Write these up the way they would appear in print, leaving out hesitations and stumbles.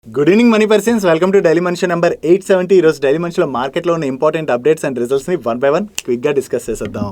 Good evening money persons, welcome to daily మనిషి number 870. ఈరోజు daily మనిషిలో మార్కెట్లో ఉన్న ఇంపార్టెంట్ అప్డేట్స్ అండ్ రిజల్ట్స్ని వన్ బై వన్ క్విక్గా డిస్కస్ చేసేద్దాం.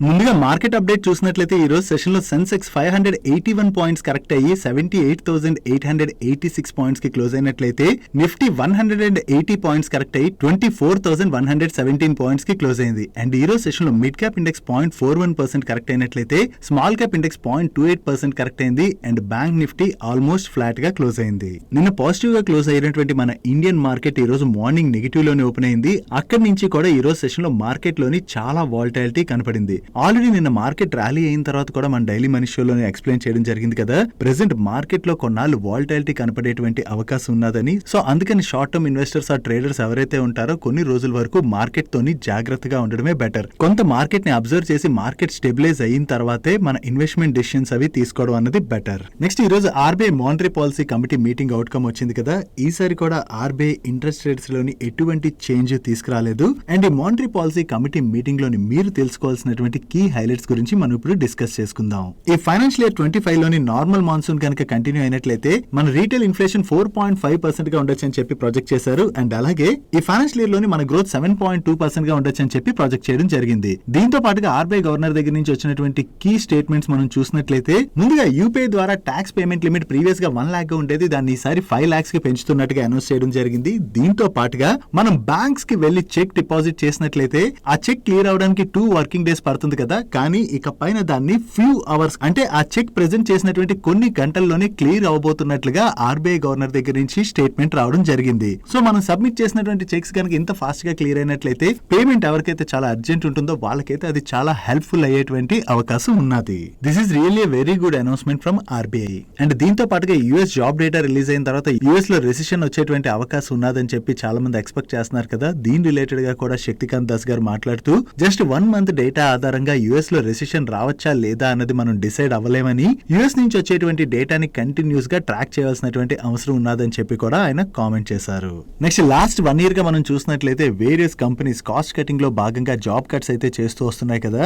ముందుగా మార్కెట్ అప్డేట్ చూసినట్లయితే ఈ రోజు సెషన్ లో సెన్సెక్స్ 581 పాయింట్స్ కరెక్ట్ అయ్యి 78,886 పాయింట్స్ కి క్లోజ్ అయినట్లయితే నిఫ్టీ 180 పాయింట్స్ కరెక్ట్ అయ్యి 24,117 పాయింట్స్ కి క్లోజ్ అయింది. అండ్ ఈ రోజు సెషన్ లో మిడ్ క్యాప్ ఇండెక్స్ 0.41% కరెక్ట్ అయినట్లయితే స్మాల్ క్యాప్ ఇండెక్స్ 0.28% కరెక్ట్ అయింది. And bank Nifty almost flat గా క్లోజ్ అయింది. నిన్న పాజిటివ్ గా క్లోజ్ అయినటువంటి మన ఇండియన్ మార్కెట్ ఈ రోజు మార్నింగ్ నెగిటివ్ లోనే ఓపెన్ అయింది. అక్కడి నుంచి కూడా ఈ రోజు సెషన్ లో మార్కెట్ లోని చాలా వాలటాలిటీ కనపడింది. ఆల్రెడీ నిన్న మార్కెట్ ర్యాలీ అయిన తర్వాత కూడా మన డైలీ మనీ షోలోనే ఎక్స్ప్లెయిన్ చేయడం జరిగింది కదా, ప్రెసెంట్ మార్కెట్ లో కొన్నాళ్ళు వాలటాలిటీ కనపడేటువంటి అవకాశం ఉన్నదని. సో అందుకని షార్ట్ టర్మ్ ఇన్వెస్టర్స్ ఆ ట్రేడర్స్ ఎవరైతే ఉంటారో కొన్ని రోజుల వరకు మార్కెట్ తోని జాగ్రత్తగా ఉండడమే బెటర్. కొంత మార్కెట్ ని అబ్జర్వ్ చేసి మార్కెట్ స్టెబిలైజ్ అయిన తర్వాతే మన ఇన్వెస్ట్మెంట్ డెసిషన్స్ అవి తీసుకోవడం అన్నది బెటర్. నెక్స్ట్ ఈ రోజు RBI monetary policy committee meeting outcome వచ్చింది కదా. ఈసారి కూడా ఆర్బీఐ ఇంట్రెస్ట్ రేట్స్ లోని ఎటువంటి చేంజ్ తీసుకురాలేదు. అండ్ ఈ మానిటరీ పాలసీ కమిటీ మీటింగ్ లోని మీరు తెలుసుకోవాల్సినటువంటి కీ హైలైట్స్ గురించి మనం ఇప్పుడు డిస్కస్ చేసుకుందాం. ఈ ఫైనాన్షియల్ ఇయర్ 25 లోని నార్మల్ మాన్సూన్ కనుక కంటిన్యూ అయినట్లయితే మన రీటైల్ ఇన్ఫ్లేషన్ 4.5% గా ఉండొచ్చు అని చెప్పి ప్రాజెక్ట్ చేశారు. అండ్ అలాగే ఈ ఫైనాన్షియల్ ఇయర్ లోని మన గ్రోత్ 7.2% గా ఉండొచ్చు అని చెప్పి ప్రాజెక్ట్ చేయడం జరిగింది. దీంతో పాటుగా ఆర్బీఐ గవర్నర్ దగ్గర నుంచి వచ్చినటువంటి కీ స్టేట్మెంట్స్ మనం చూసినట్లయితే ముందుగా యూపీఐ ద్వారా ట్యాక్స్ పేమెంట్ లిమిట్ ప్రీవియస్ గా 1 lakh గా ఉండేది, దాన్ని ఈసారి 5 lakhs కి పెంచుతున్నట్టుగా అనౌన్స్ చేయడం జరిగింది. దీంతో పాటుగా మనం బ్యాంక్స్ కి వెళ్లి చెక్ డిపాజిట్ చేసినట్లయితే ఆ చెక్ క్లియర్ అవడానికి 2 working days పడుతుంది కదా, కానీ ఇక పైన దాన్ని ఫ్యూ అవర్స్ అంటే ఆ చెక్ ప్రెజెంట్ చేసినటువంటి కొన్ని గంటల్లోనే క్లియర్ అవబోతున్నట్లుగా ఆర్బీఐ గవర్నర్ దగ్గర నుంచి స్టేట్మెంట్ రావడం జరిగింది. సో మనం సబ్మిట్ చేసినటువంటి చెక్స్ కనుక ఇంత ఫాస్ట్ గా క్లియర్ అయినట్లయితే పేమెంట్ ఎవరికైతే చాలా అర్జెంట్ ఉంటుందో వాళ్ళకైతే అది చాలా హెల్ప్ఫుల్ అయ్యేటువంటి అవకాశం ఉన్నది. This is really very good announcement from RBI. And దీంతో పాటుగా యూఎస్ జాబ్ డేటా రిలీజ్ అయిన తర్వాత యూఎస్ లో రెసిషన్ వచ్చేటువంటి అవకాశం ఉన్నదని చెప్పి చాలా మంది ఎక్స్పెక్ట్ చేస్తున్నారు కదా. దీని రిలేటెడ్ గా కూడా శక్తికాంత్ దాస్ గారు మాట్లాడుతూ జస్ట్ 1 month డేటా ఆధారంగా యూఎస్ లో రెసిషన్ రావచ్చా లేదా అన్నది మనం డిసైడ్ అవ్వలేమని, యూఎస్ నుంచి వచ్చేటువంటి డేటాని కంటిన్యూస్ గా ట్రాక్ చేయాల్సినటువంటి అవసరం ఉన్నదని చెప్పి కూడా ఆయన కామెంట్ చేశారు. నెక్స్ట్ లాస్ట్ 1 year గా మనం చూసినట్లయితే వేరియస్ కంపెనీస్ కాస్ట్ కటింగ్ లో భాగంగా జాబ్ కట్స్ అయితే చేస్తూ వస్తున్నాయి కదా.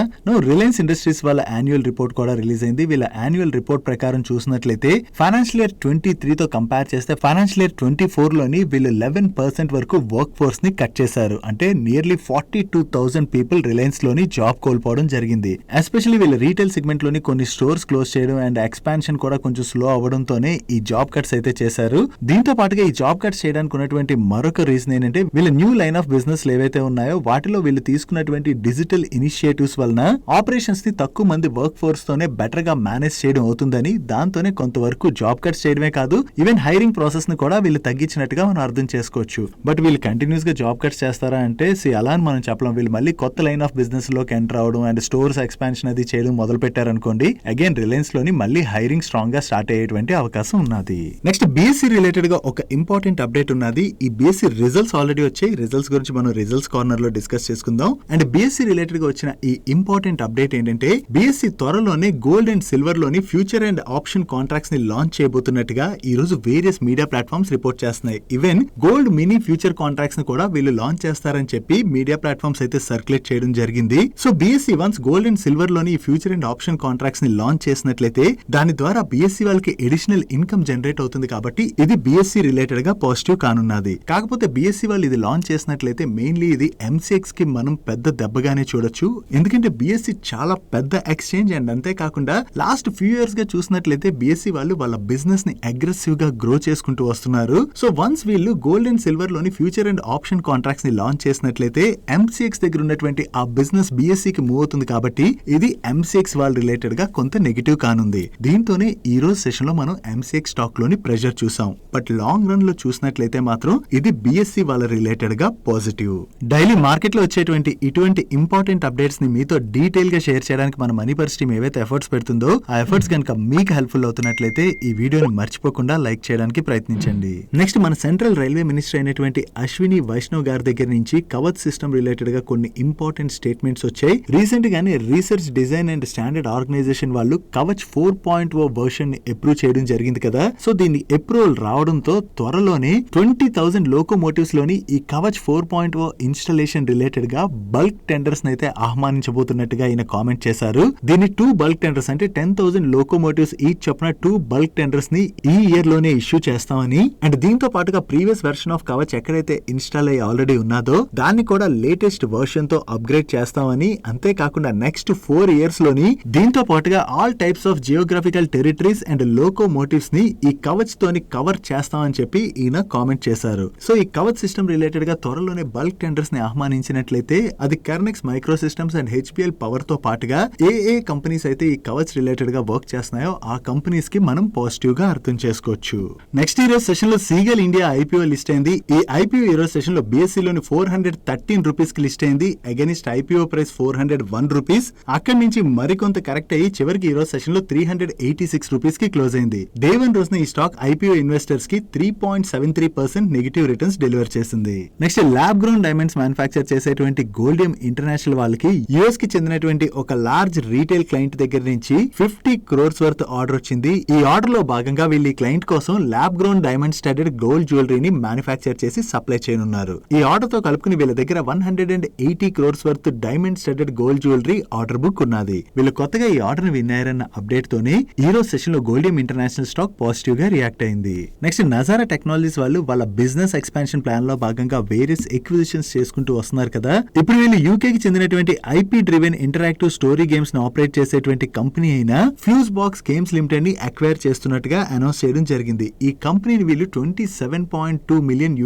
రిలయన్స్ ఇండస్ట్రీస్ వాళ్ళ యాన్యువల్ రిపోర్ట్ కూడా రిలీజ్ అయింది. వీళ్ళ యాన్యువల్ రిపోర్ట్ ప్రకారం చూసినట్లయితే ఫైనాన్షియల్ ఇయర్ 23 తో కంపేర్ చేస్తే ఫైనాన్షియల్ ఇయర్ 24 లోని వీళ్ళు 11% వరకు వర్క్ ఫోర్స్ ని కట్ చేశారు. అంటే నియర్లీ 42,000 పీపుల్ రిలయన్స్ లోని జాబ్ కోల్పోవడం జరిగింది. ఎస్పెషల్లీ వీళ్ళ రీటైల్ సెగ్మెంట్ లోని కొన్ని స్టోర్స్ క్లోజ్ చేయడం అండ్ ఎక్స్పాన్షన్ కూడా కొంచెం స్లో అవ్వడంతోనే ఈ జాబ్ కట్స్ అయితే చేశారు. దీంతో పాటుగా ఈ జాబ్ కట్స్ చేయడానికి ఉన్నటువంటి మరొక రీజన్ ఏంటంటే వీళ్ళ న్యూ లైన్ ఆఫ్ బిజినెస్ ఏవైతే ఉన్నాయో వాటిలో వీళ్ళు తీసుకున్నటువంటి డిజిటల్ ఇనిషియేటివ్స్ వలన ఆపరేషన్స్ ని తక్కువ మంది వర్క్ ఫోర్స్ తోనే బెటర్ గా మేనేజ్ చేయడం అవుతుందని, దాంతోనే కొంతవరకు జాబ్ కట్స్ చేయడమే కాదు ఈవెన్ హైరింగ్ ప్రాసెస్ ని కూడా వీళ్ళు తగ్గించినట్టుగా మనం అర్థం చేసుకోవచ్చు. బట్ వీళ్ళు కంటిన్యూస్ గా జాబ్ కట్స్ చేస్తారా అంటే అలా అని మనం చెప్పలేం. వీళ్ళు మళ్ళీ కొత్త లైన్ ఆఫ్ బిజినెస్ లోకి ఎంటర్ అవడం అండ్ స్టోర్స్ ఎక్స్పాన్షన్ అది చేయడం మొదలు పెట్టారనుకోండి, అగైన్ రిలయన్స్ లోని మళ్ళీ హైరింగ్ స్ట్రాంగ్ గా స్టార్ట్ అయ్యేటువంటి అవకాశం ఉన్నది. నెక్స్ట్ బీఎస్సీ రిలేటెడ్ గా ఒక ఇంపార్టెంట్ అప్డేట్ ఉన్నది. ఈ బీఎస్సీ రిజల్ట్స్ ఆల్రెడీ వచ్చాయి. రిజల్ట్స్ గురించి మనం రిజల్ట్స్ కార్నర్ లో డిస్కస్ చేసుకుందాం. అండ్ బీఎస్సీ రిలేటెడ్ గా వచ్చిన ఈ ఇంపార్టెంట్ అప్డేట్ ఏంటంటే బీఎస్సీ త్వరలోనే గోల్డ్ అండ్ సిల్వర్ లోని ఫ్యూచర్ అండ్ ఆప్షన్ కాంట్రాక్ట్స్ ని లాంచ్ చేయబోతున్నట్టుగా ఈ రోజు వేరియస్ మీడియా ప్లాట్ఫామ్స్ రిపోర్ట్ చేస్తున్నాయి. Even gold mini future contracts ని కూడా వీళ్ళు లాంచ్ చేస్తారని చెప్పి మీడియా ప్లాట్ఫామ్స్ అయితే సర్క్యులేట్ చేయడం జరిగింది. So BSc once gold and silver లోని ఫ్యూచర్ అండ్ ఆప్షన్ కాంట్రాక్ట్స్ ని లాంచ్ చేసినట్లయితే దాని ద్వారా బీఎస్సీ వాళ్ళకి అడిషనల్ ఇన్కమ్ జనరేట్ అవుతుంది. కాబట్టి ఇది బీఎస్సీ రిలేటెడ్ గా పాజిటివ్ కానున్నది. కాకపోతే బీఎస్సీ వాళ్ళు ఇది లాంచ్ చేసినట్లయితే మెయిన్లీ ఇది ఎంసీఎక్స్ కి మనం పెద్ద దెబ్బగానే చూడొచ్చు. ఎందుకంటే బీఎస్సీ చాలా పెద్ద ఎక్స్చేంజ్ అండ్ అంతేకాకుండా లాస్ట్ ఫ్యూ ఇయర్స్ గా చూసినట్లయితే బీఎస్సీ వాళ్ళు వాళ్ళ బిజినెస్ ని అగ్రెసివ్ గా గ్రో చేసుకుంటూ వస్తున్నారు. సో వన్స్ వీళ్ళు గోల్డ్ అండ్ సిల్వర్ లోని ఫ్యూచర్ అండ్ ఆప్షన్ కాంట్రాక్ట్స్ ని లాంచ్ చేసినట్లయితే ఎంసీఎక్స్ దగ్గర ఉన్నటువంటి ఆ బిజినెస్ బీఎస్సీ కి మూవ్ అవుతుంది. కాబట్టి ఇది ఎంసీఎక్స్ వాళ్ళ రిలేటెడ్ గా కొంత నెగిటివ్ కానుంది. దీంతోనే ఈ రోజు సెషన్ లో మనం ఎంసీఎక్స్ స్టాక్ లోని ప్రెషర్ చూసాం. బట్ లాంగ్ రన్ లో చూసినట్లయితే మాత్రం ఇది బీఎస్సీ వాళ్ళ రిలేటెడ్ గా పాజిటివ్. డైలీ మార్కెట్ లో వచ్చేటువంటి ఇటువంటి ఇంపార్టెంట్ అప్డేట్స్ ని మీతో డీటెయిల్ గా షేర్ చేయడానికి మన మనీ పర్స్ టీమ్ ఏవైతే ఎఫర్ట్స్ పెడుతుందో ఆ ఎఫర్ట్స్ కనుక మీకు హెల్ప్ఫుల్ అవుతున్నట్లయితే ఈ వీడియోని మర్చిపోకుండా లైక్ చేయడానికి ప్రయత్నించండి. నెక్స్ట్ మన సెంట్రల్ రైల్వే మినిస్టర్ అయినటువంటి అశ్విని వైష్ణవ్ గారి దగ్గర నుంచి కవచ్ సిస్టమ్ రిలేటెడ్ గా కొన్ని ఇంపార్టెంట్ స్టేట్మెంట్స్ వచ్చాయి. రీసెంట్ గానే research design and standard organization వాళ్ళు కవచ్ 4.0 వర్షన్ ని అప్రూవ్ చేయడం జరిగింది కదా. సో దీన్ని అప్రూవల్ రావడంతో త్వరలోనే 20,000 లోకోమోటివ్స్ లోని ఈ కవచ్ 4.0 ఇన్స్టాలేషన్ రిలేటెడ్ గా బల్క్ టెండర్స్ అయితే ఆహ్వానించబోతున్నట్టుగా ఈయన కామెంట్ చేశారు. దీన్ని 2 బల్క్ టెండర్స్ అంటే 10,000 లోకోమోటివ్స్ ఈచ్ చొప్పున 2 బల్క్ టెండర్స్ ని ఈ ఇయర్ లోనే ఇష్యూ చేస్తామని, అండ్ దీంతో పాటుగా ప్రీవియస్ వెర్షన్ ఆఫ్ కవచ్ ఎక్కడైతే ఇన్స్టాల్ అయ్యి ఆల్రెడీ ఉన్నదో దాన్ని కూడా లేటెస్ట్ వర్షన్ తో అప్గ్రేడ్ చేస్తామని, అంతేకాకుండా నెక్స్ట్ 4 ఇయర్స్ లోని దీంతో పాటుగా all types of geographical territories and locomotives ని ఈ కవచ్ తోని కవర్ చేస్తామని చెప్పి ఈయన కామెంట్ చేశారు. సో ఈ కవచ్ సిస్టమ్ రిలేటెడ్ గా త్వరలోనే బల్క్ టెండర్స్ ని ఆహ్వానించినట్లయితే అది Kernex micro systems and HPL power తో పాటుగా ఏ కంపెనీస్ అయితే ఈ కవచ్ రిలేటెడ్ గా వర్క్ చేస్తున్నాయో ఆ కంపెనీస్ కి మనం పాజిటివ్ గా అర్థం చేసుకోవచ్చు. నెక్స్ట్ ఈ రోజు సెషన్ లో సీగల్ ఇండియా ఐపీఓ లిస్ట్ అయింది. ఈ ఐపీఓ ఈ రోజు సెషన్ లో బిఎస్సీ లోని 413 రూపీస్ కి లిస్ట్ అయింది. Against IPO price 401 rupees. అక్కడి నుంచి మరికొంత కరెక్ట్ అయ్యి చివరికి ఈ రోజు సెషన్ లో 386 రూపీస్ కి క్లోజ్ అయింది. డే 1 రోజున ఈ స్టాక్ ఐపీఓ ఇన్వెస్టర్స్ కి 3.73% నెగటివ్ రిటర్న్స్ డెలివర్ చేసింది. Next lab ground diamonds manufacture చేసేటువంటి గోల్డియం ఇంటర్నేషనల్ వాళ్ళకి యుఎస్ కి చెందినటువంటి ఒక లార్జ్ రీటైల్ క్లయింట్ దగ్గర నుంచి 50 crores వర్త్ ఆర్డర్ వచ్చింది. ఈ ఆర్డర్ లో భాగంగా వీళ్ళు ఈ క్లయింట్ కోసం lab grown diamond studded gold జ్యువెలరీని మ్యానుఫ్యాక్చర్ చేసి సప్లై చేయనున్నారు. ఈ ఆర్డర్ తో కలుపుకుని వీళ్ళ దగ్గర 180 crores worth diamond studded gold jewellery order book ఉన్నది. వీళ్ళు కొత్తగా ఈ ఆర్డర్ ని విన్ అయ్యారన్న అప్డేట్ తోనే ఈ రోజు సెషన్ లో గోల్డియం ఇంటర్నేషనల్ స్టాక్ పాజిటివ్ గా రియాక్ట్ అయింది. నెక్స్ట్ నజారా టెక్నాలజీస్ వాళ్ళు వాళ్ళ బిజినెస్ ఎక్స్పాన్షన్ ప్లాన్ లో భాగంగా వేరియస్ ఎక్విజిషన్స్ చేసుకుంటూ వస్తున్నారు కదా. ఇప్పుడు వీళ్ళు యూకే కి చెందినటువంటి IP driven interactive story games ని ఆపరేట్ చేసేటువంటి కంపెనీ అయిన ఫ్యూజ్ బాక్స్ గేమ్స్ లిమిటెడ్ ని అక్వైర్ చేస్తున్నట్టుగా అనౌన్స్ చేయడం జరిగింది. ఈ కంపెనీని వీళ్ళు $27.2 మిలియన్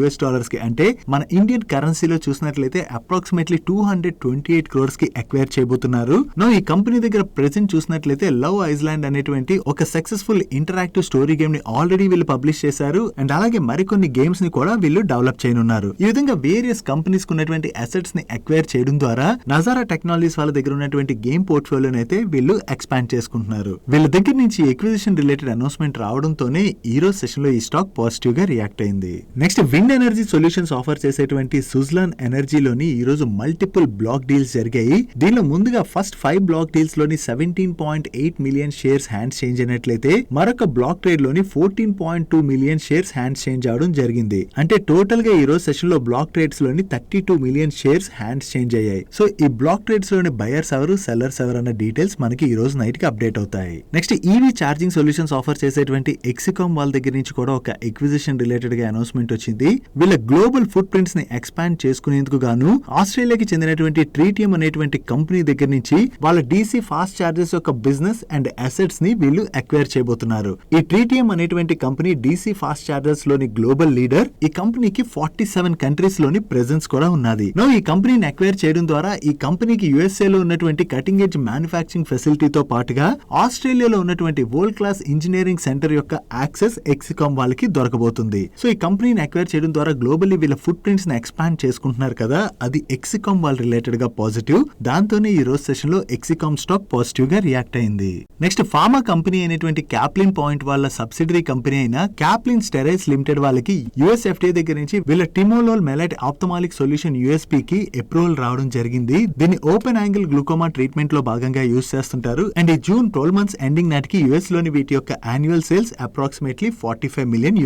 కి అంటే మన ఇండియన్ కరెన్సీలో చూసినట్లయితే అప్రాక్సిమేట్లీ 228 crores కి అక్వైర్ చేయబోతున్నారు. ఈ కంపెనీ దగ్గర ప్రెజెంట్ చూసినట్లయితే లవ్ ఐస్లాండ్ అనేటువంటి ఒక సక్సెస్ఫుల్ ఇంటరాక్టివ్ స్టోరీ గేమ్ ని ఆల్రెడీ వీళ్ళు పబ్లిష్ చేశారు. అండ్ అలాగే మరికొన్ని గేమ్స్ ని కూడా వీళ్ళు డెవలప్ చేయనున్నారు. ఈ విధంగా వేరియస్ కంపెనీస్ ఉన్నటువంటి అసెట్స్ ని అక్వైర్ చేయడం ద్వారా నజారా టెక్నాలజీస్ వాళ్ళ దగ్గర ఉన్నటువంటి గేమ్ పోర్ట్ఫోలియోని అయితే వీళ్ళు ఎక్స్పాండ్ చేసుకుంటున్నారు. వీళ్ళ దగ్గర నుంచి ఎక్విజిషన్ రిలేటెడ్ అనౌన్స్మెంట్ రావడంతోనే ఈ రోజు సెషన్ లో ఈ స్టాక్ పాజిటివ్ గా రియాక్ట్ అయింది. Next wind energy solutions offer చేసేటువంటి సుజ్లాన్ ఎనర్జీలోని ఈ రోజు మల్టిపుల్ బ్లాక్ డీల్స్ జరిగాయి. దీనిలో ముందుగా ఫస్ట్ 5 బ్లాక్ డీల్స్ లోని 17.8 మిలియన్ షేర్స్ హ్యాండ్స్ చేంజ్ అయినట్లయితే మరొక బ్లాక్ ట్రేడ్ లోని 14.2 మిలియన్ షేర్స్ హ్యాండ్స్ చేంజ్ అవడం జరిగింది. అంటే టోటల్ గా ఈ రోజు సెషన్ లో బ్లాక్ ట్రేడ్స్ లోని 32 మిలియన్ షేర్స్ హ్యాండ్స్ చేంజ్ అయ్యాయి. సో ఈ బ్లాక్ ట్రేడ్స్ లోని బయర్స్ ఎవరు సెల్లర్స్ ఎవరు అన్న డీటెయిల్స్ మనకి ఈ రోజు నైట్ కి అప్డేట్ అవుతాయి. Next EV charging solutions offer చేసేటువంటి ఎక్సికామ్ వాళ్ళ దగ్గర నుంచి కూడా ఒక ఎక్విజిషన్ రిలేటెడ్ గా అనౌన్స్మెంట్ వచ్చింది. వీళ్ళ గ్లోబల్ ఫుట్ ప్రింట్స్ ని ఎక్స్పాండ్ చేసుకునేందుకు గాను ఆస్ట్రేలియాకి చెందినటువంటి ట్రీటియం అనేటువంటి కంపెనీ దగ్గర నుంచి వాళ్ళ డీసీ ఫాస్ట్ చార్జెస్ యొక్క బిజినెస్ అండ్ అసెట్స్ ని వీళ్ళు అక్వైర్ చేయబోతున్నారు. ఈ ట్రీటియం అనేటువంటి కంపెనీ డీసీ ఫాస్ట్ చార్జెస్ లోని గ్లోబల్ లీడర్. ఈ కంపెనీకి 47 కంట్రీస్ లోని ప్రెజెన్స్ కూడా ఉన్నది. ఈ కంపెనీని అక్వైర్ చేయడం ద్వారా ఈ కంపెనీకి యుఎస్ఏ లో ఉన్నటువంటి కటింగ్ ఎడ్జ్ మ్యానుఫ్యాక్చరింగ్ ఫెసిలిటీతో పాటుగా ఆస్ట్రేలియాలో ఉన్నటువంటి వరల్డ్ క్లాస్ ఇంజనీరింగ్ సెంటర్ యొక్క యాక్సెస్ ఎక్సికామ్ వాళ్ళకి దొరకబోతుంది. సో ఈ కంపెనీని అక్వైర్ చేయడం ద్వారా గ్లోబల్లీ వీళ్ళ ఫుట్ ప్రింట్స్ ని ఎక్స్పాండ్ చేసుకుంటున్నారు కదా, అది ఎక్సికామ్ వాళ్ళ రిలేటెడ్ గా పాజిటివ్. దాంతోనే ఈ రోజు సెషన్ లో ఎక్సికామ్ స్టాక్ పాజిటివ్ గా రియాక్ట్ అయింది. నెక్స్ట్ ఫార్మా కంపెనీ అయినటువంటి క్యాప్లిన్ పాయింట్ వాళ్ళ సబ్సిడరీ కంపెనీ అయిన క్యాప్లిన్ స్టెరైల్స్ లిమిటెడ్ వాళ్ళకి యుఎస్ ఎఫ్డీఏ దగ్గర నుంచి వీళ్ళ టిమోలోల్ మెలైట్ ఆప్థమాలిక్ సొల్యూషన్ యూఎస్పీ కి అప్రూవల్ రావడం జరిగింది. దీన్ని ఓపెన్ యాంగిల్ గ్లూకోమా ట్రీట్మెంట్ లో భాగంగా యూజ్ చేస్తుంటారు. అండ్ ఈ జూన్ 12 months ఎండింగ్ నాటికి యుఎస్ లోని వీటి యొక్క యాన్యువల్ సేల్స్ అప్రాక్సిమేట్లీ $45 మిలియన్.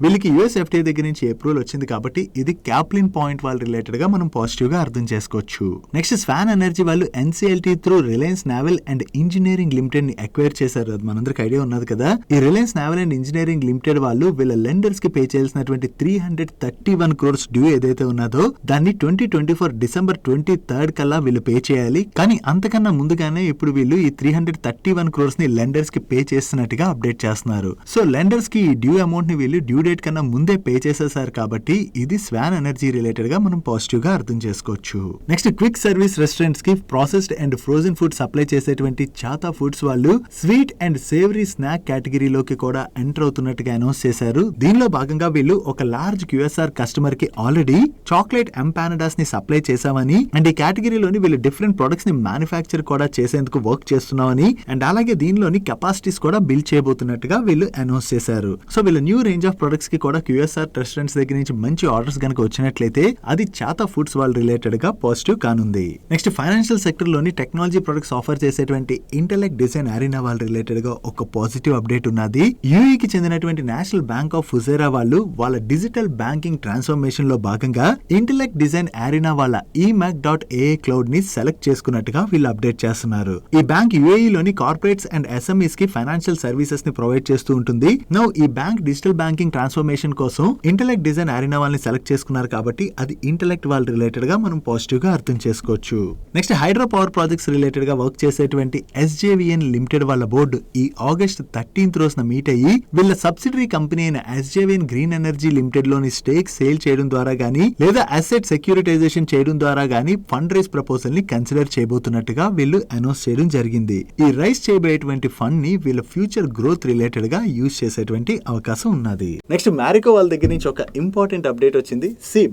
వీళ్ళకి యుఎస్ ఎఫ్డీఏ దగ్గర నుంచి అప్రూవల్ వచ్చింది కాబట్టి ఇది క్యాప్లిన్ పాయింట్ వాళ్ళ రిలేటెడ్ గా మనం పాజిటివ్ గా అర్థం చేసుకోవచ్చు. నెక్స్ట్ స్వాన్ ఎనర్జీ వాళ్ళు NCLT through Reliance naval and engineering limited ని అక్వైర్ చేశారు. అది మనందరికి ఐడియా ఉన్నది కదా. ఈ Reliance naval and engineering limited వాళ్ళు వీళ్ళ లెండర్స్ కి పే చేయాల్సినటువంటి 331 crores డ్యూ ఏదైతే ఉన్నదో దాన్ని 2024 డిసెంబర్ 23rd కల్లా వీళ్ళు పే చేయాలి. కానీ అంతకన్నా ముందుగానే ఇప్పుడు వీళ్ళు ఈ 331 crores ని లెండర్స్ కి పే చేస్తున్నట్టుగా అప్డేట్ చేస్తున్నారు. సో లెండర్స్ కి ఈ డ్యూ అమౌంట్ ని వీళ్ళు డ్యూ డేట్ కన్నా ముందే పే చేసేసారు కాబట్టి ఇది స్వాన్ ఎనర్జీ రిలేటెడ్ గా మనం పాజిటివ్ గా అర్థం చేసుకోవచ్చు. నెక్స్ట్ క్విక్ సర్వీస్ రెస్టారెంట్స్ కి processed and frozen food supply చేసేటువంటి చాతా ఫుడ్స్ వాళ్ళు స్వీట్ అండ్ సేవరీ స్నాక్ కేటగిరీలోకి కూడా ఎంటర్ అవుతున్నట్టుగా అనౌన్స్ చేశారు. దీనిలో భాగంగా వీళ్ళు ఒక లార్జ్ క్యూఎస్ఆర్ కస్టమర్ కి ఆల్రెడీ చాక్లెట్ ఎంపానడాస్ ని సప్లై చేశామని అండ్ ఈ కేటగిరీలోని వీళ్ళు డిఫరెంట్ ప్రొడక్ట్స్ ని మ్యానుఫ్యాక్చర్ కూడా చేసేందుకు వర్క్ చేస్తున్నామని అండ్ అలాగే దీనిలోని కెపాసిటీస్ కూడా బిల్డ్ చేయబోతున్నట్టుగా వీళ్ళు అనౌన్స్ చేశారు. సో వీళ్ళ న్యూ రేంజ్ ఆఫ్ ప్రొడక్ట్స్ కి కూడా క్యూఎస్ఆర్ రెస్టారెంట్స్ దగ్గర నుంచి మంచి ఆర్డర్స్ కనుక వచ్చినట్లయితే అది చాతా ఫుడ్స్ వాళ్ళ రిలేటెడ్ గా పాజిటివ్ కానుంది. నెక్స్ట్ ఫైనాన్షియల్ సెక్టర్ లోని టెక్నాలజీ ప్రొడక్ట్స్ ఆఫర్ చేసేటువంటి ఇంటెలెక్ట్ డిజైన్ అరీనా వాళ్ళ రిలేటెడ్ గా ఒక పాజిటివ్ అప్డేట్ ఉన్నది. యూఏకి చెందినటువంటి నేషనల్ బ్యాంక్ ఆఫ్ ఫుజేరా వాళ్ళు వాళ్ళ డిజిటల్ బ్యాంకింగ్ ట్రాన్స్ఫర్మేషన్ లో భాగంగా ఇంటెలెక్ట్ డిజైన్ అరీనా వాళ్ళ eMACH.ai క్లౌడ్ ని సెలెక్ట్ చేసుకున్నట్టుగా వీళ్ళు అప్డేట్ చేస్తున్నారు. ఈ బ్యాంక్ యూఏఈ లోని కార్పొరేట్స్ అండ్ ఎస్ఎంఈస్ కి ఫైనాన్షియల్ సర్వీసెస్ ని ప్రొవైడ్ చేస్తూ ఉంటుంది. నౌ ఈ బ్యాంక్ డిజిటల్ బ్యాంకింగ్ ట్రాన్స్ఫర్మేషన్ కోసం ఇంటెలెక్ట్ డిజైన్ అరీనా వాళ్ళని సెలెక్ట్ చేసుకున్నారు కాబట్టి అది ఇంటెలెక్ట్ వాళ్ళ రిలేటెడ్ గా మనం పాజిటివ్ గా అర్థం చేసుకోవచ్చు. Next hydro power projects related గా వర్క్ చేసేటువంటి SJVN లిమిటెడ్ వాళ్ళ బోర్డు ఈ ఆగస్ట్ 13th రోజున మీట్ అయ్యి వీళ్ళ సబ్సిడరీ కంపెనీ అయిన SJVN గ్రీన్ ఎనర్జీ లిమిటెడ్ లోని స్టేక్ సేల్ చేయడం ద్వారా గానీ లేదా అసెట్ సెక్యూరిటైజేషన్ చేయడం ద్వారా గానీ ఫండ్ రైజ్ ప్రపోజల్ ని కన్సిడర్ చేయబోతున్నట్టుగా వీళ్ళు అనౌన్స్ చేయడం జరిగింది. ఈ రైజ్ చేయబోయేటువంటి ఫండ్ ని వీళ్ళ ఫ్యూచర్ గ్రోత్ రిలేటెడ్ గా యూజ్ చేసేటువంటి అవకాశం ఉన్నది. నెక్స్ట్ మ్యారికో వాళ్ళ దగ్గర నుంచి ఒక ఇంపార్టెంట్ అప్డేట్ వచ్చింది.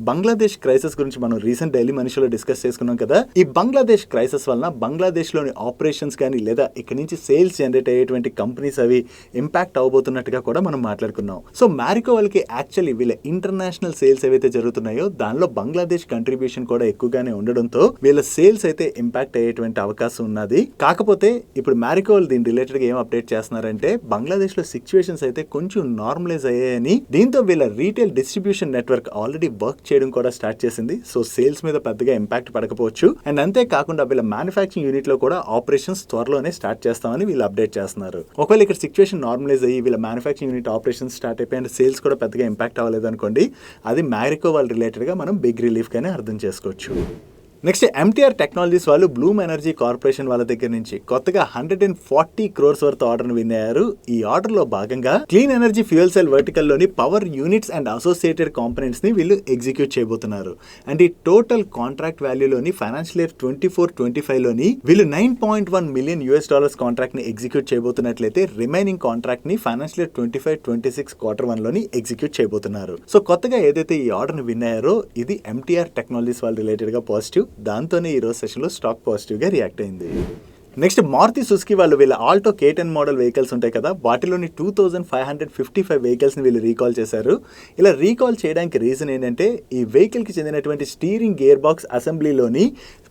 బంగ్లాదేశ్ క్రైసిస్ గురించి మనం రీసెంట్ డైలీ మనిషిలో డిస్కస్ చేసుకున్నాం కదా. ఈ బంగ్లాదేశ్ క్రైసిస్ వలన బంగ్లాదేశ్ లోని ఆపరేషన్స్ కానీ లేదా ఇక్కడ నుంచి సేల్స్ జనరేట్ అయ్యేటువంటి కంపెనీస్ అవి ఇంపాక్ట్ అవబోతున్నట్టుగా కూడా మనం మాట్లాడుకున్నాం. సో మ్యారికో వాళ్ళకి యాక్చువల్లీ వీళ్ళ ఇంటర్నేషనల్ సేల్స్ ఏవైతే జరుగుతున్నాయో దానిలో బంగ్లాదేశ్ కంట్రిబ్యూషన్ కూడా ఎక్కువగానే ఉండడంతో వీళ్ళ సేల్స్ అయితే ఇంపాక్ట్ అయ్యేటువంటి అవకాశం ఉన్నది. కాకపోతే ఇప్పుడు మ్యారికో వాళ్ళు దీని రిలేటెడ్ గా ఏం అప్డేట్ చేస్తున్నారంటే బంగ్లాదేశ్ లో సిచ్యువేషన్స్ అయితే కొంచెం నార్మలైజ్ అయ్యాయని, దీంతో వీళ్ళ retail distribution network already work చేయడం కూడా స్టార్ట్ చేసింది. సో సేల్స్ మీద పెద్దగా ఇంపాక్ట్ పడకపోవచ్చు. అండ్ అంతేకాకుండా వీళ్ళ మ్యానుఫ్యాక్చరింగ్ యూనిట్ లో కూడా ఆపరేషన్స్ త్వరలోనే స్టార్ట్ చేస్తామని వీళ్ళు అప్డేట్ చేస్తున్నారు. ఒకవేళ ఇక్కడ సిచ్యువేషన్ నార్మలైజ్ అయ్యి వీళ్ళ మ్యానుఫ్యాక్చరింగ్ యూనిట్ ఆపరేషన్స్ స్టార్ట్ అయిపోయి అండ్ సేల్స్ కూడా పెద్దగా ఇంపాక్ట్ అవ్వలేదు అనుకోండి, అది మ్యారికో వాళ్ళ రిలేటెడ్ గా మనం బిగ్ రిలీఫ్ గానే అర్థం చేసుకోవచ్చు. నెక్స్ట్ MTR టెక్నాలజీస్ వాళ్ళు బ్లూమ్ ఎనర్జీ కార్పొరేషన్ వాళ్ళ దగ్గర నుంచి కొత్తగా 140 crores వర్త్ ఆర్డర్ విన్ అయ్యారు. ఈ ఆర్డర్ లో భాగంగా clean energy fuel cell vertical లోని power units and associated components ని వీళ్ళు ఎగ్జిక్యూట్ చేయబోతున్నారు. అండ్ ఈ టోటల్ కాంట్రాక్ట్ వాల్యూలోని ఫైనాన్షియల్ ఇయర్ 24-25 లోని వీళ్ళు $9.1 million కాంట్రాక్ట్ ని ఎగ్జిక్యూట్ చేయబోతున్నట్లయితే రిమైనింగ్ కాంట్రాక్ట్ ని ఫైనాన్షియల్ ఇయర్ 25-26 Q1 లోని ఎగ్జిక్యూట్ చేయబోతున్నారు. సో కొత్తగా ఏదైతే ఈ ఆర్డర్ ని విన్ అయ్యారో ఇది MTR టెక్నాలజీస్ వాళ్ళ రిలేటెడ్ గా పాజిటివ్. దాంతోనే ఈ రోజు సెషన్ లో స్టాక్ పాజిటివ్ గా రియాక్ట్ అయింది. నెక్స్ట్ మారుతి సుజుకి వాళ్ళు వీళ్ళ ఆల్టో K10 మోడల్ వెహికల్స్ ఉంటాయి కదా, వాటిలోని 2555 వెహికల్స్ ని వీళ్ళు రీకాల్ చేశారు. ఇలా రీకాల్ చేయడానికి రీజన్ ఏంటంటే ఈ వెహికల్ కి చెందినటువంటి స్టీరింగ్ గేర్ బాక్స్ అసెంబ్లీలోని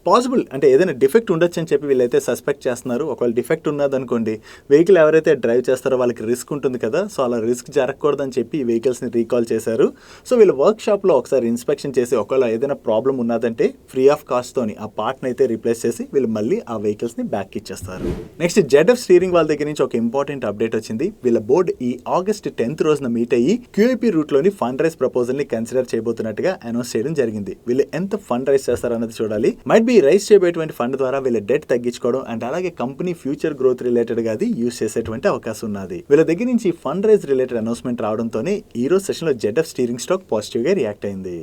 పాసిబుల్ అంటే ఏదైనా డిఫెక్ట్ ఉండొచ్చు అని చెప్పి వీళ్ళైతే సస్పెక్ట్ చేస్తున్నారు. ఒకవేళ డిఫెక్ట్ ఉన్నదనుకోండి వెహికల్ ఎవరైతే డ్రైవ్ చేస్తారో వాళ్ళకి రిస్క్ ఉంటుంది కదా, సో అలా రిస్క్ జరగకూడదని చెప్పి ఈ వెహికల్స్ని రీకాల్ చేశారు. సో వీళ్ళు వర్క్ షాప్లో ఒకసారి ఇన్స్పెక్షన్ చేసి ఒకవేళ ఏదైనా ప్రాబ్లం ఉన్నదంటే ఫ్రీ ఆఫ్ కాస్ట్తోని ఆ పార్ట్ని అయితే రీప్లేస్ చేసి వీళ్ళు మళ్ళీ ఆ వెహికల్స్ని బ్యాక్ ఇచ్చేస్తారు. నెక్స్ట్ ZF స్టీరింగ్ వాళ్ళ దగ్గర నుంచి ఒక ఇంపార్టెంట్ అప్డేట్ వచ్చింది. వీళ్ళ బోర్డు ఈ ఆగస్ట్ 10th రోజున మీట్ అయ్యి QIP రూట్లోని ఫండ్ రైజ్ ప్రపోజల్ని కన్సిడర్ చేయబోతున్నట్టుగా అనౌన్స్ చేయడం జరిగింది. వీళ్ళు ఎంత ఫండ్ రైజ్ చేస్తారన్నది చూడాలి. మైట్ బి రైజ్ చేయబోయేటువంటి ఫండ్ ద్వారా వీళ్ళ డెట్ తగ్గించుకోవడం అండ్ అలాగే కంపెనీ ఫ్యూచర్ గ్రోత్ రిలేటెడ్ గా అది యూజ్ చేసేటువంటి అవకాశం ఉన్నది. వీళ్ళ దగ్గర నుంచి ఫండ్ రైజ్ రిలేటెడ్ అనౌన్స్మెంట్ రావడంతోనే ఈ రోజు సెషన్ లో ZF స్టీరింగ్ స్టాక్ పాజిటివ్ గా రియాక్ట్ అయింది.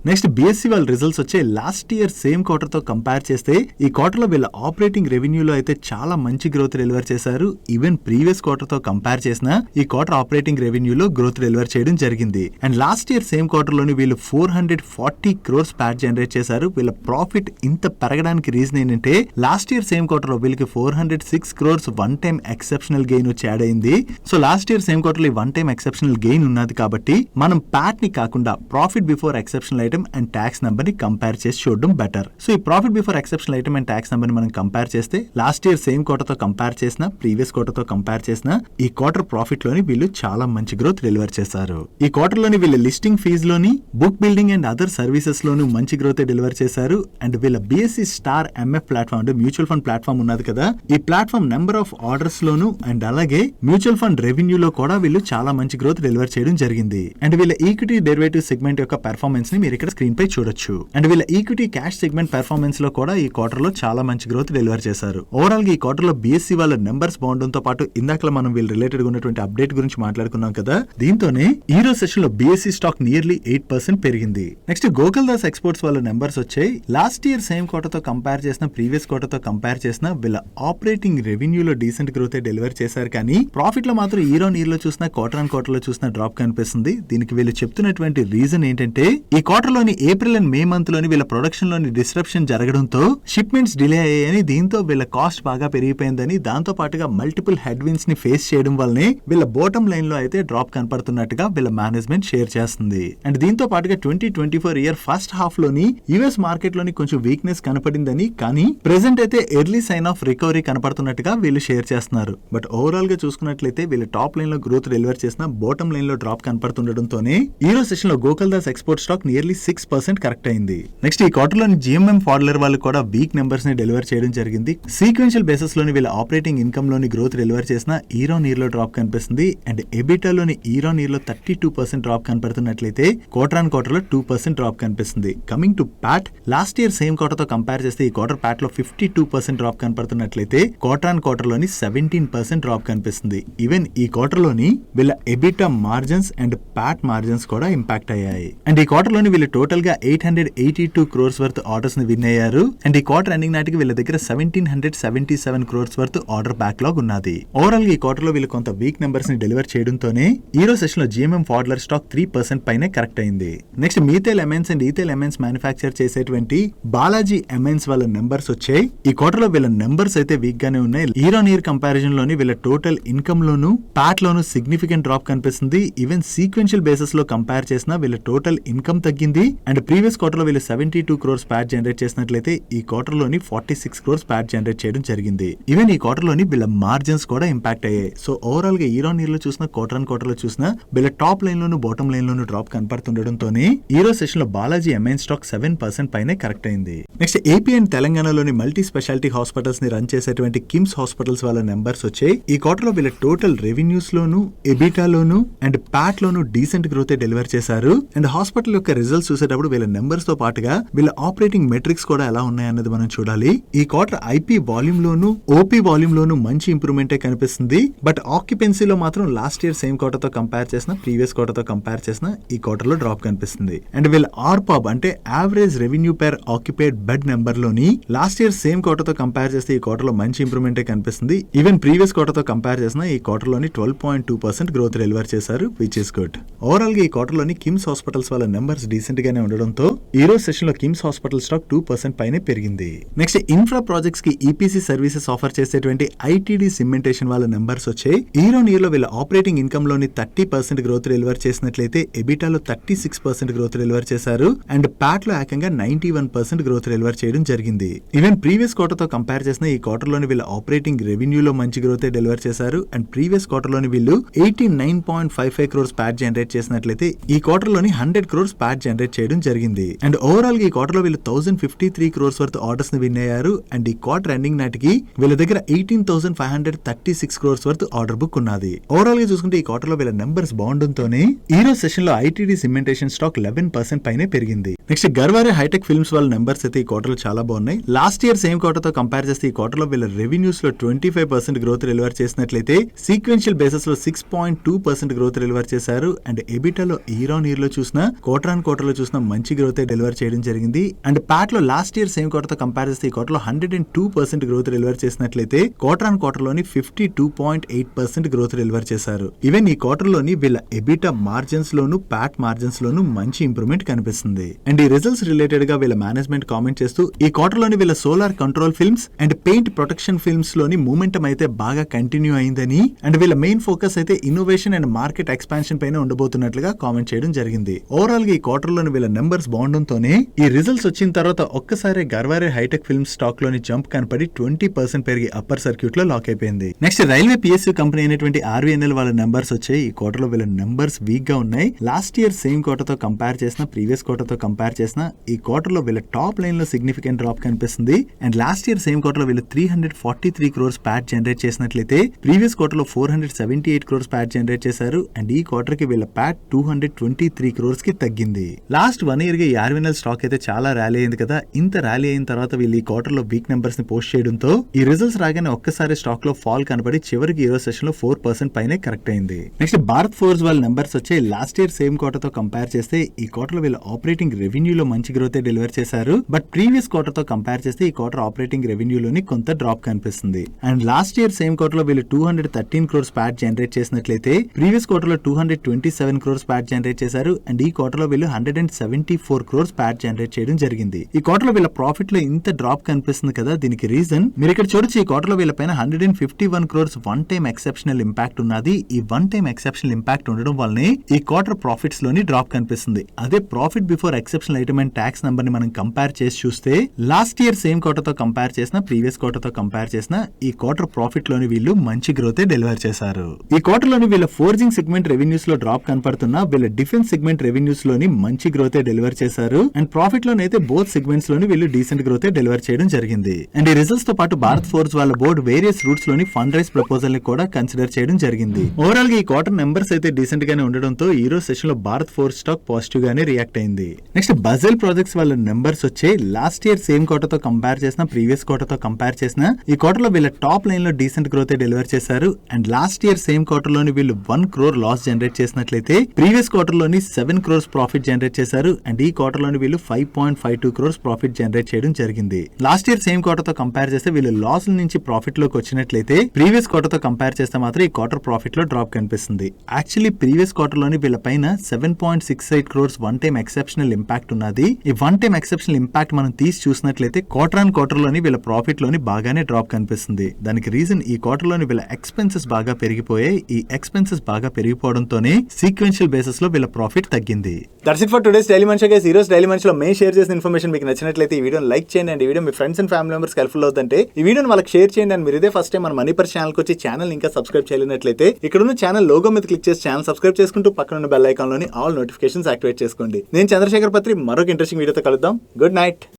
నెక్స్ట్ BSE వాళ్ళ రిజల్ట్స్ వచ్చే లాస్ట్ ఇయర్ సేమ్ క్వార్టర్ తో కంపేర్ చేస్తే ఈ క్వార్టర్ లో వీళ్ళ ఆపరేటింగ్ రెవెన్యూలో అయితే చాలా మంచి గ్రోత్ డెలివర్ చేశారు. ఈవెన్ ప్రీవియస్ క్వార్టర్ తో కంపేర్ చేసినా ఈ క్వార్టర్ ఆపరేటింగ్ రెవెన్యూలో గ్రోత్ డెలివర్ చేయడం జరిగింది. And last year same quarter లోని వీళ్ళు 440 crores ప్యాట్ జనరేట్ చేశారు. వీళ్ళ ప్రాఫిట్ ఇంత పెరగడానికి రీజన్ ఏంటంటే లాస్ట్ ఇయర్ సేమ్ క్వార్టర్ లో వీళ్ళకి 406 crores one time exceptional gain వచ్చి యాడ్ అయింది. So last year same quarter లో వన్ టైం ఎక్సెప్షనల్ గెయిన్ ఉన్నది కాబట్టి మనం ప్యాట్ ని కాకుండా profit before exceptional and tax number ని కంపేర్ చేసి చూడడం బెటర్. సో ఈ profit before exceptional item and tax number ని మనం కంపేర్ చేస్తే లాస్ట్ ఇయర్ సేమ్ క్వార్టర్ తో కంపేర్ చేసిన ప్రీవియస్ క్వార్టర్ తో కంపేర్ చేసిన ఈ క్వార్టర్ ప్రాఫిట్ లోని వీళ్ళు చాలా మంచి గ్రోత్ డెలివర్ చేశారు. ఈ క్వార్టర్ లోని వీళ్ళ లిస్టింగ్ ఫీజ్ లోని book building and other services లోను మంచి గ్రోత్ డెలివర్ చేశారు. అండ్ వీళ్ళ BSE స్టార్ MF ప్లాట్ఫామ్ అంటే మ్యూచువల్ ఫండ్ ప్లాట్ఫామ్ ఉన్నది కదా, ఈ ప్లాట్ఫామ్ నెంబర్ ఆఫ్ ఆర్డర్స్ లోను అండ్ అలాగే మ్యూచువల్ ఫండ్ రెవెన్యూలో కూడా వీళ్ళు చాలా మంచి గ్రోత్ డెలివర్ చేయడం జరిగింది. అండ్ వీళ్ళ ఈక్విటీ డెరివేటివ్ సెగ్మెంట్ యొక్క పెర్ఫార్మెన్స్ ని మీరు ఇక్కడ స్క్రీన్ పై చూడొచ్చు. అండ్ వీళ్ళ ఈక్విటీ క్యాష్ సెగ్మెంట్ పెర్ఫార్మెన్స్ లో కూడా ఈ క్వార్టర్ లో చాలా మంచి గ్రోత్ డెలివర్ చేశారు. ఓవరాల్ గా ఈ క్వార్టర్ లో BSE వాళ్ళ నెంబర్స్ బాగుండడంతో పాటు ఇందాక మనం వీళ్ళ రిలేటెడ్ ఉన్నటువంటి అప్డేట్ గురించి మాట్లాడుకున్నాం కదా, దీంతోనే ఈ రోజు సెషన్ లో BSE స్టాక్ నియర్లీ 8% పెరిగింది. నెక్స్ట్ గోకుల్దాస్ ఎక్స్పోర్ట్స్ వాళ్ళ నెంబర్స్ వచ్చాయి. లాస్ట్ ఇయర్ సేమ్ క్వార్టర్ తో కంపేర్ చేసిన ప్రీవియస్ క్వార్టర్ తో కంపేర్ చేసిన వీళ్ళ ఆపరేటింగ్ రెవెన్యూలో డీసెంట్ గ్రోత్ డెలివర్ చేశారు. కానీ ప్రాఫిట్ లో మాత్రం ఇయర్ ఆన్ ఇయర్ లో చూసిన క్వార్టర్ ఆన్ క్వార్టర్ లో చూసిన డ్రాప్ కనిపిస్తుంది. దీనికి వీళ్ళు చెప్తున్నటువంటి రీజన్ ఏంటంటే ఈ క్వార్టర్ క్వార్టర్ లోని ఏప్రిల్ అండ్ మే మంత్ లోని వీళ్ళ ప్రొడక్షన్ లోని డిస్రప్షన్ జరగడంతో షిప్మెంట్స్ డిలే అయ్యాయని, దీంతో వీళ్ళ కాస్ట్ బాగా పెరిగిపోయిందని, దాంతో పాటుగా మల్టిపుల్ హెడ్ విన్స్ ని ఫేస్ చేయడం వల్లనే వీళ్ళ బాటమ్ లైన్ లో అయితే డ్రాప్ కనపడుతున్నట్టుగా వీళ్ళ మేనేజ్మెంట్ షేర్ చేస్తుంది. అండ్ దీంతో పాటుగా 2024 ఇయర్ ఫస్ట్ హాఫ్ లోని యుఎస్ మార్కెట్ లోని కొంచెం వీక్నెస్ కనపడిందని, కానీ ప్రెసెంట్ అయితే ఎర్లీ సైన్ ఆఫ్ రికవరీ కనపడుతున్నట్టుగా వీళ్ళు షేర్ చేస్తున్నారు. బట్ ఓవరాల్ గా చూసుకున్నట్లయితే వీళ్ళు టాప్ లైన్ లో గ్రోత్ డెలివర్ చేసిన బాటమ్ లైన్ లో డ్రాప్ కనపడుతుండటంతోనే ఈరోజు సెషన్ లో Gokul Das export stock nearly 6% correct అయింది. నెక్స్ట్ ఈ క్వార్టర్ లోని జిఎంఎం ఫాడ్లర్ వాళ్ళు కూడా వీక్ నెంబర్స్ ని డెలివర్ చేయడం జరిగింది. సీక్వెన్షియల్ బేసిస్ లోని వీళ్ళ ఆపరేటింగ్ ఇన్కమ్ లోని గ్రోత్ డెలివర్ చేసిన ఈరాన్ ఇయర్ లో డ్రాప్ కనిపిస్తుంది. అండ్ ఎబిటా లోని ఈరాన్ ఇయర్ లో 32% డ్రాప్ కనపడుతున్నట్లయితే క్వార్టర్ ఆన్ క్వార్టర్ లో 2% డ్రాప్ కనిపిస్తుంది. Coming to Pat, last year same quarter తో కంపేర్ చేస్తే ఈ క్వార్టర్ ప్యాట్ లో 52% డ్రాప్ కనపడుతున్నట్లయితే క్వార్టర్ ఆన్ క్వార్టర్ లోని 17% డ్రాప్ కనిపిస్తుంది. ఈవెన్ ఈ క్వార్టర్ లోని వీళ్ళ EBITDA margins and Pat margins కూడా ఇంపాక్ట్ అయ్యాయి. అండ్ ఈ క్వార్టర్ లోని వీళ్ళు టోటల్ గా 882 crores వర్త్ ఆర్డర్స్ ని విన్ అయ్యారు. అండ్ ఈ క్వార్టర్ ఎండింగ్ నాటికి వీళ్ళ దగ్గర 1777 crores వర్త్ ఆర్డర్ బ్యాక్లాగ్ ఉన్నది. ఓవరాల్ ఈ క్వార్టర్ లో వీళ్ళు కొంత వీక్ నెంబర్స్ ని డెలివర్ చేయడంతోనే ఈరో సెషన్ లో జిఎంఎం ఫాడ్లర్ స్టాక్ 3% పైనే కరెక్ట్ అయింది. Next methyl ఎమెన్స్ and ethyl ఎమెన్స్ manufacture చేసేటువంటి బాలాజీ ఎమెన్స్ వాళ్ళ నెంబర్స్ వచ్చాయి. ఈ క్వార్టర్ లో వీళ్ళ నెంబర్స్ అయితే వీక్ గానే ఉన్నాయి. ఇయర్ ఆన్ ఇయర్ కంపారిజన్ లోని వీళ్ళ టోటల్ ఇన్కమ్ లోను ప్యాట్ లోను సిగ్నిఫికెంట్ డ్రాప్ కనిపిస్తుంది. ఈవెన్ సీక్వెన్షియల్ బేసిస్ లో కంపేర్ చేసిన వీళ్ళ టోటల్ ఇన్కమ్ తగ్గింది. అండ్ ప్రీవియస్ క్వార్టర్ లో వీళ్ళు 72 crores ప్యాట్ జనరేట్ చేసినట్లయితే ఈ క్వార్టర్ లోని 46 crores ప్యాట్ జనరేట్ చేయడం జరిగింది. ఈవెన్ ఈ క్వార్టర్ లోని వీళ్ళ మార్జిన్స్ కూడా ఇంపాక్ట్ అయ్యాయి. సో ఓవరాల్ గా ఇయర్ ఆన్ ఇయర్ లో చూసిన క్వార్టర్ ఆన్ క్వార్టర్ లో చూసిన వీళ్ళ టాప్ లైన్ లోను బాటమ్ లైన్ లోను డ్రాప్ కనపడుతుండటంతోనే ఈరో సెషన్ లో బాలాజీ ఎంఎన్ స్టాక్ 7% పైనే కరెక్ట్ అయింది. నెక్స్ట్ ఏపీ అండ్ తెలంగాణలోని మల్టీ స్పెషాలిటీ హాస్పిటల్స్ ని రన్ చేసేటువంటి కిమ్స్ హాస్పిటల్స్ వాళ్ళ నెంబర్స్ వచ్చాయి. ఈ క్వార్టర్ లో వీళ్ళ total revenues loan EBITDA loan and Pat loan decent growth deliver చేశారు. అండ్ హాస్పిటల్ యొక్క రిజల్ట్స్ చూసేటప్పుడు వీళ్ళ నెంబర్స్ తో పాటుగా వీళ్ళ ఆపరేటింగ్ మెట్రిక్స్ కూడా ఎలా ఉన్నాయన్నది మనం చూడాలి. ఈ క్వార్టర్ ఐపీ వాల్యూమ్ లోను ఓపీ వాల్యూమ్ లోను మంచి ఇంప్రూవ్మెంట్ కనిపిస్తుంది. బట్ ఆక్యుపెన్సీలో మాత్రం లాస్ట్ ఇయర్ సేమ్ క్వార్టర్ తో కంపేర్ చేసిన ప్రీవియస్ క్వార్టర్ తో కంపేర్ చేసిన ఈ క్వార్టర్ లో డ్రాప్ కనిపిస్తుంది. అండ్ వీళ్ళ ఆర్పాబ్ అంటే average revenue per occupied bed number లోని లాస్ట్ ఇయర్ సేమ్ క్వార్టర్ తో కంపేర్ చేస్తే ఈ క్వార్టర్ లో మంచి ఇంప్రూవ్మెంట్ కనిపిస్తుంది. ఈవెన్ ప్రీవియస్ క్వార్టర్ తో కంపేర్ చేసిన ఈ క్వార్టర్ లోని 12.2% గ్రోత్ డెలివర్ చేశారు, విచ్ ఇస్ గుడ్. ఓవరాల్ గా ఈ క్వార్టర్ లోని కిమ్స్ హాస్పిటల్స్ వాళ్ళ నెంబర్స్ డీసెంట్ గానే ఉండడంతో ఈ రోజు సెషన్ లో కిమ్స్ హాస్పిటల్ స్టాక్ 2% పైనే పెరిగింది. నెక్స్ట్ ఇన్ఫ్రా ప్రాజెక్ట్స్ కి ఈపీసీ సర్వీసెస్ ఆఫర్ చేసేటువంటి ఐటీడీ సిమెంటేషన్ వాళ్ళ నెంబర్స్ వచ్చాయి. ఇయర్ ఆన్ ఇయర్ లో వీళ్ళ ఆపరేటింగ్ ఇన్కమ్ లోని 30% గ్రోత్ డెలివర్ చేసినట్లయితే ఎబిటాలో 36% గ్రోత్ డెలివర్ చేశారు. అండ్ ప్యాట్ లో ఏకంగా 91% గ్రోత్ డెలివర్ చేయడం జరిగింది. ఈవెన్ ప్రీవియస్ క్వార్టర్ తో కంపేర్ చేసిన ఈ క్వార్టర్ లోని వీళ్ళ ఆపరేటింగ్ రెవెన్యూ లో మంచి గ్రోత్ డెలివర్ చేశారు. అండ్ ప్రీవియస్ క్వార్టర్ లోని వీళ్ళు 89.55 crores ప్యాట్ జనరేట్ చేసినట్లయితే ఈ క్వార్టర్ లోని 100 crores ప్యాట్ జనరేట్ చేయడం జరిగింది. అండ్ ఓవరాల్ గా ఈ క్వార్టర్ లో వీళ్ళు 1053 crores వర్త్ ఆర్డర్స్ ని విన్ అయ్యారు. అండ్ ఈ క్వార్టర్ ఎండింగ్ నాటికి వీళ్ళ దగ్గర 18,536 crores వర్త్ ఆర్డర్ బుక్ ఉన్నది. ఓవరాల్ గా చూసుకుంటే ఈ క్వార్టర్ లో వీళ్ళ నెంబర్స్ బాగుండటంతోనే ఈ రోజు సెషన్ లో ఐటీడీ సిమెంటేషన్ స్టాక్ 11% పైనే పెరిగింది. నెక్స్ట్ గర్వారే హైటెక్ ఫిల్మ్స్ వాళ్ళ నెంబర్స్ అయితే ఈ క్వార్టర్ లో చాలా బాగున్నాయి. లాస్ట్ ఇయర్ సేమ్ క్వార్టర్ తో కంపేర్ చేస్తే ఈ క్వార్టర్ లో వీళ్ళ రెవెన్యూస్ లో 25% గ్రోత్ డెలివర్ చేసినట్లయితే సీక్వెన్షియల్ బేసిస్ లో 6.2% గ్రోత్ డెలివర్ చేశారు. అండ్ ఎబిటాలో ఇయర్ ఆన్ ఇయర్ లో చూసిన క్వార్టర్ ఆన్ క్వార్టర్ లో చూసిన మంచి గ్రోత్ డెలివర్ చేయడం జరిగింది. అండ్ ప్యాట్ లో లాస్ట్ ఇయర్ సేమ్ క్వార్టర్ తో కంపేర్ చేస్తే ఈ క్వార్టర్ లో 102% గ్రోత్ డెలివర్ చేసినట్లయితే క్వార్టర్ ఆన్ క్వార్టర్ లోని 52.8% గ్రోత్ డెలివర్ చేశారు. ఈవెన్ ఈ క్వార్టర్ లోని వీళ్ళ ఎబిటా మార్జిన్స్ లోను ప్యాట్ మార్జిన్స్ లోను మంచి ఇంప్రూవ్మెంట్ కనిపిస్తుంది. అండ్ ఈ రిజల్ట్స్ రిలేటెడ్ గా వీళ్ళ మేనేజ్మెంట్ కామెంట్ చేస్తూ ఈ క్వార్టర్ లోని వీళ్ళ solar control films and paint protection films లోని మూమెంటం అయితే బాగా కంటిన్యూ అయిందని అండ్ వీళ్ళ మెయిన్ ఫోకస్ అయితే ఇన్నోవేషన్ అండ్ మార్కెట్ ఎక్స్పాన్షన్ పైన ఉండబోతున్నట్లుగా కామెంట్ చేయడం జరిగింది. ఓవరాల్ గా ఈ క్వార్టర్ లోని వీళ్ళ నెంబర్స్ బాగుండటంతోనే ఈ రిజల్ట్స్ వచ్చిన తర్వాత ఒక్కసారి గర్వారే హైటెక్ ఫిల్మ్స్ స్టాక్ లోని జంప్ కనపడి 20% పెరిగి అప్పర్ సర్క్యూట్ లో లాక్ అయిపోయింది. నెక్స్ట్ రైల్వే పిఎస్యూ కంపెనీ అయినటువంటి ఆర్వీఎన్ఎల్ వాళ్ళ నెంబర్స్ వచ్చాయి. ఈ క్వార్టర్ లో వీళ్ళ నెంబర్స్ వీక్ గా ఉన్నాయి. లాస్ట్ ఇయర్ సేమ్ క్వార్టర్ తో కంపేర్ చేసిన ప్రీవియస్ క్వార్టర్ తో కంపేర్ చేసిన ఈ క్వార్టర్ లో వీళ్ళ టాప్ లైన్ లో సిగ్నిఫికెంట్ డ్రాప్ కనిపిస్తుంది. And last year same quarter లో వీళ్ళు 343 crores ప్యాట్ జనరేట్ చేసినట్లయితే ప్రీవియస్ క్వార్టర్ లో 478 crores ప్యాట్ జనరేట్ చేశారు. అండ్ ఈ క్వార్టర్ కి వీళ్ళ ప్యాట్ 223 crores కి తగ్గింది. లాస్ట్ 1 year గా ఈ ఆర్వీఎన్ఎల్ స్టాక్ అయితే చాలా ర్యాలీ అయింది కదా. ఇంత ర్యాలీ అయిన తర్వాత వీళ్ళు ఈ క్వార్టర్ లో వీక్ నెంబర్స్ ని పోస్ట్ చేయడంతో ఈ రిజల్ట్స్ రాగానే ఒక్కసారి స్టాక్ లో ఫాల్ కనబడి చివరికి ఈ రోజు సెషన్ లో 4% పైనే కరెక్ట్ అయింది. నెక్స్ట్ భారత్ ఫోర్స్ వాళ్ళ నెంబర్స్ వచ్చి లాస్ట్ ఇయర్ సేమ్ క్వార్టర్ తో కంపేర్ చేస్తే ఈ క్వార్టర్ లో వీళ్ళ ఆపరేటింగ్ రెవెన్యూలో మంచి గ్రోత్ డెలివర్ చేశారు. బట్ ప్రీవియస్ క్వార్టర్ తో కంపేర్ చేస్తే ఈ క్వార్టర్ ఆపరేటింగ్ రెవెన్యూలోని కొంత డ్రాప్ కనిపిస్తుంది. And last year same quarter లో వీళ్ళు 213 crores ప్యాట్ జనరేట్ చేసినట్లయితే ప్రీవియస్ క్వార్టర్ లో 227 crores ప్యాట్ జనరేట్ చేశారు. అండ్ ఈ క్వార్టర్ లో వీళ్ళు 174 crores ప్యాట్ జనరేట్ చేయడం జరిగింది. ఈ క్వార్టర్ లో వీళ్ళ ప్రాఫిట్ లో ఇంత డ్రాప్ కనిపిస్తుంది కదా, దీనికి రీజన్ మీరు ఇక్కడ చూడొచ్చు. ఈ క్వార్టర్ లో వీళ్ళ పైన 151 crores one time exceptional impact ఉన్నది. ఈ వన్ టైమ్ ఎక్సెప్షనల్ ఇంపాక్ట్ ఉండడం వల్లనే ఈ క్వార్టర్ ప్రాఫిట్స్ లోని డ్రాప్ కనిపిస్తుంది. అదే profit before exceptional item and tax number ని మనం కంపేర్ చేసి చూస్తే లాస్ట్ ఇయర్ సేమ్ క్వార్టర్ తో కంపేర్ చేసిన ప్రీవియస్ క్వార్టర్ తో కంపేర్ చేసిన ఈ క్వార్టర్ ప్రాఫిట్ లోని వీళ్ళు మంచి గ్రోత్ డెలివర్ చేశారు. ఈ క్వార్టర్ లోని వీళ్ళ ఫోర్జింగ్ సెగ్మెంట్ రెవెన్యూస్ లో డ్రాప్ కనపడుతున్నా వీళ్ళ డిఫెన్స్ సెగ్మెంట్ రెవెన్యూస్ లోని మంచి గ్రోత్ డెలివర్ చేశారు. అండ్ ప్రాఫిట్ లోనైతే బోత్ సెగ్మెంట్స్ లోని వీళ్ళు డీసెంట్ గ్రోత్ డెలివర్ చేయడం జరిగింది. అండ్ ఈ రిజల్ట్స్ తో పాటు భారత్ ఫోర్జ్ వాళ్ళ బోర్డు వేరియస్ రూట్స్ లోని ఫండ్ రైజ్ ప్రపోజల్ ని కూడా కన్సిడర్ చేయడం జరిగింది. ఓవరాల్ గా ఈ క్వార్టర్ నెంబర్స్ అయితే డీసెంట్ గానే ఉండడంతో ఈ రోజు సెషన్ లో భారత్ ఫోర్జ్ స్టాక్ పాజిటివ్ గానే రియాక్ట్ అయింది. నెక్స్ట్ బజెల్ ప్రాజెక్ట్స్ వాళ్ళ నెంబర్స్ వచ్చే లాస్ట్ ఇయర్ సేమ్ క్వార్టర్ తో కంపేర్ చేసిన ప్రీవియస్ క్వార్టర్ తో కంపేర్ చేసిన ఈ క్వార్టర్ లో వీళ్ళ టాప్ లైన్ లో డీసెంట్ గ్రోత్ డెలివర్ చేశారు. And last year same quarter లోని వీళ్ళు 1 crore లాస్ జనరేట్ చేసినట్లయితే ప్రీవియస్ క్వార్టర్ లోని 7 crores ప్రాఫిట్ జనరేట్ చేశారు. అండ్ ఈ క్వార్టర్ లోని వీళ్ళు 5.52 crores ప్రాఫిట్ జనరేట్ చేయడం జరిగింది. లాస్ట్ ఇయర్ సేమ్ క్వార్టర్ తో కంపేర్ చేస్తే వీళ్ళు లాస్ నుంచి ప్రాఫిట్ లోకి వచ్చినట్లయితే ప్రీవియస్ క్వార్టర్ తో కంపేర్ చేస్తే మాత్రం ఈ క్వార్టర్ ప్రాఫిట్ లో డ్రాప్ కనిపిస్తుంది. యాక్చువల్లీ ప్రీవియస్ క్వార్టర్ లోని వీళ్ళ పైన 7.68 crores one time exceptional impact ఉన్నది. ఈ వన్ టైమ్ ఎక్సెప్షనల్ ఇంపాక్ట్ మనం తీసి చూసినట్లయితే క్వార్టర్ ఆన్ క్వార్టర్ లోని వీళ్ళ ప్రాఫిట్ లోని బాగానే డ్రాప్ కనిపిస్తుంది. దానికి రీజన్ ఈ క్వార్టర్ లోని వీళ్ళ ఎక్స్పెన్సెస్ బాగా పెరిగిపోయాయి. ఈ ఎక్స్పెన్సెస్ బాగా పెరిగిపోవడంతోనే సీక్వెన్షియల్ బేసిస్ లో వీళ్ళ ప్రాఫిట్ తగ్గింది. That's it for today's daily మనిషి గైస్. ఈ రోజు డైలీ మనిషిలో మేము షేర్ చేసిన ఇన్ఫర్మేషన్ మీకు నచ్చినట్లయితే ఈ వీడియోని లైక్ చేయండి. అండ్ ఈ video me friends and family members helpful అవుతుంటే ఈ వీడియోని వాళ్ళకి షేర్ చేయండి. అండ్ మీరు ఇదే ఫస్ట్ టైం మన మనీ పర్ ఛానల్ కి వచ్చి ఛానల్ ఇంకా సబ్స్క్రైబ్ చేయలేనట్లయితే ఇక్కడ ఉన్న ఛానల్ లోగో మీద క్లిక్ చేసి ఛానల్ సబ్స్క్రైబ్ చేసుకుంటూ పక్కన ఉన్న బెల్ ఐకాన్ లోని ఆల్ నోటిఫికేషన్స్ యాక్టివేట్ చేసుకోండి. నేను చంద్రశేఖర్ పత్రి మరొక ఇంట్రెస్టింగ్ వీడియోతో కలుద్దాం. Good night.